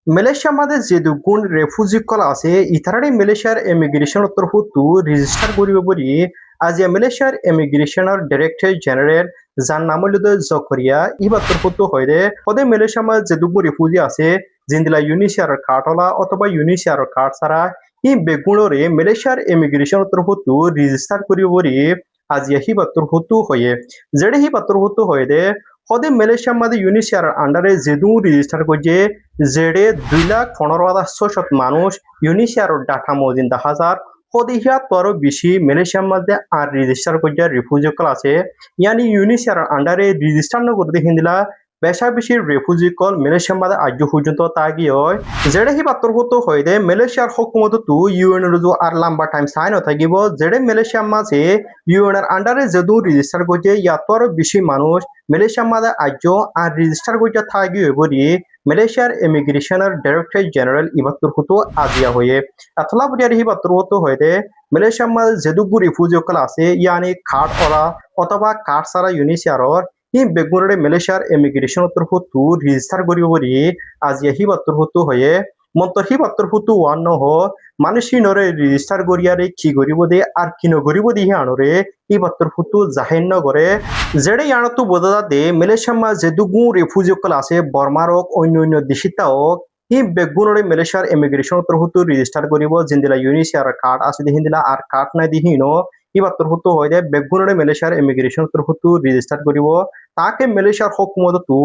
Malaysia মাঝে যে দুগুণ রেফুজি কল আছে ইতারারে মালয়েশিয়ার ইমিগ্রেশন তরফতু রেজিস্টার করিবে বলি আজি মালয়েশিয়ার ইমিগ্রেশনের ডাইরেক্টর জেনারেল যার নাম হল জকরিয়া ইবার তরফতু হইলে পদে মালয়েশিয়া মাঝে যে দুগুণ রেফুজি আছে জিন্দিলা ইউনিসিয়ার কার্ডলা অথবা ইউনিসিয়ার কার্ড ছাড়া ই বেগুণরে মালয়েশিয়ার ইমিগ্রেশন তরফতু রেজিস্টার করিবে বলি আজি হিবার তরফতু হয়ে যেড়ে হিবার তরফতু হইলে পদে মালয়েশিয়া মাঝে ইউনিসিয়ার আন্ডারে যেদু রেজিস্টার করছে যেড়ে 2,15,600 মানুষ ইউনিসিয়ার ডাটা মজিন দেখা যার হদিহিয়া তরও বেশি মালয়েশিয়ার মধ্যে আর রেজিস্টার করছে রিফিউজি কল আছে ইয়ানি ইউনিসিয়ার আন্ডারে রেজিস্টার নগরতে হিন্দিলা বেশা বেশি রিফিউজি কল মালয়েশিয়ার মধ্যে আজ পর্যন্ত তাগি হয় যেড়ে হি বাতরগত হয়ে দে মালয়েশিয়ার হকুমত তু ইউএন এর আর লম্বা টাইম সাইন থাকিব যেড়ে মালয়েশিয়ার মাঝে ইউএন এর আন্ডারে যেদু রেজিস্টার করছে ইয়াতর বেশি মানুষ মালয়েশিয়ার মাঝে আজ আর রেজিস্টার করতে থাকি বলি মালয়েশিয়ার ইমিগ্রেশনের ডাইরেক্টর জেনারেল ইবাত্তর হতো আজিয়া হয়ে এতলা বুঝিয়ার ইবাত্তর হতো হয়ে মালয়েশিয়ার মাঝে যেদুগু রিফিউজি কল আছে ইয়ানি কার্ড ওরা অথবা কার্ড ছাড়া ইউনিসিয়ারর ই বেগুনরে মালয়েশিয়ার ইমিগ্রেশন তরফতু রেজিস্টার করিব বলি আজিয়া হিবাত্তর হতো হয়ে মন্তর হিবাত্তর হতো ওয়ান হ মানুষই নরে রেজিস্টার করিয়ারে কি করিব দে আর কি নগরিব দিহে আনরে ইবাত্তর হতো জাহের নগরে যেড়ে ইয়ানতো বোঝা যাতে মালয়েশিয়ার মাঝে যেদুগু রিফিউজি কল আছে বর্মারক অন্য অন্য দেশিতাওক ই বেগুনরে মালয়েশিয়ার ইমিগ্রেশন তরফতু রেজিস্টার করিব জিন্দিলা ইউনিসিয়ার কার্ড আছে দিহিন্দিলা আর কার্ড নাই দিহিনো ইবার তরফতু হয়ে যায় বেগুনরে মালয়েশিয়ার ইমিগ্রেশন তরফতু রেজিস্টার করিব তাকে মালয়েশিয়ার হকুমত তু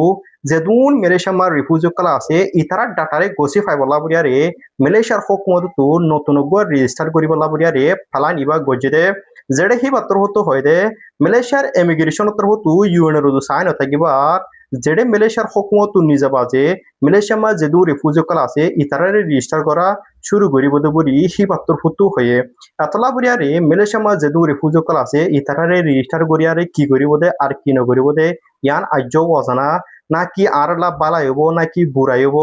যেদুন মালয়েশিয়ার মার রিফিউজি কল আছে ইতারার ডাটারে গছি ফাইবলা বুড়িয়ারে মালয়েশিয়ার হকুমত তু নতুন রেজিস্টার করিবলা বুড়িয়ারে ফালান ইবা গজে যেড়ে হি বাতর হতো হয় দে মালয়েশিয়ার ইমিগ্রেশন তরফতু ইউএন এর সাইন থাকিবার যেড়ে মালয়েশিয়ার হকুমত নিজে বাজে মালয়েশিয়া মা যেদু রিফিউজি কল আছে ইতারারে রেজিস্টার করা শুরু করিব দে বলি হি বাতর হতো হয়ে এতলা বুড়িয়ারে মালয়েশিয়া মা যেদু রিফিউজি কল আছে ইতারারে রেজিস্টার করিয়ারে কি করিব দে আর কি নকরিব দে ইয়ান আজ্য অজানা নাকি আর লাভ বালাইব নাকি বুড়াইব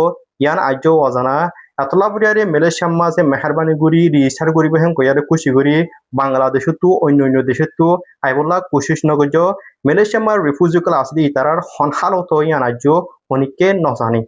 ইয়ান আজ্য অজানা এতলা বুড়িয়ারে মালয়েশিয়ার মাঝে মেহরবানি করি রেজিস্টার করিব হেন কইয়ারে খুশি করি বাংলাদেশতো অন্য অন্য দেশতো আইবলা কোশিশ নগজ মালয়েশিয়ার মার রিফিউজি কল আছে ইতারার হনহালত ইয়ান আজ্য অনিকে নজানি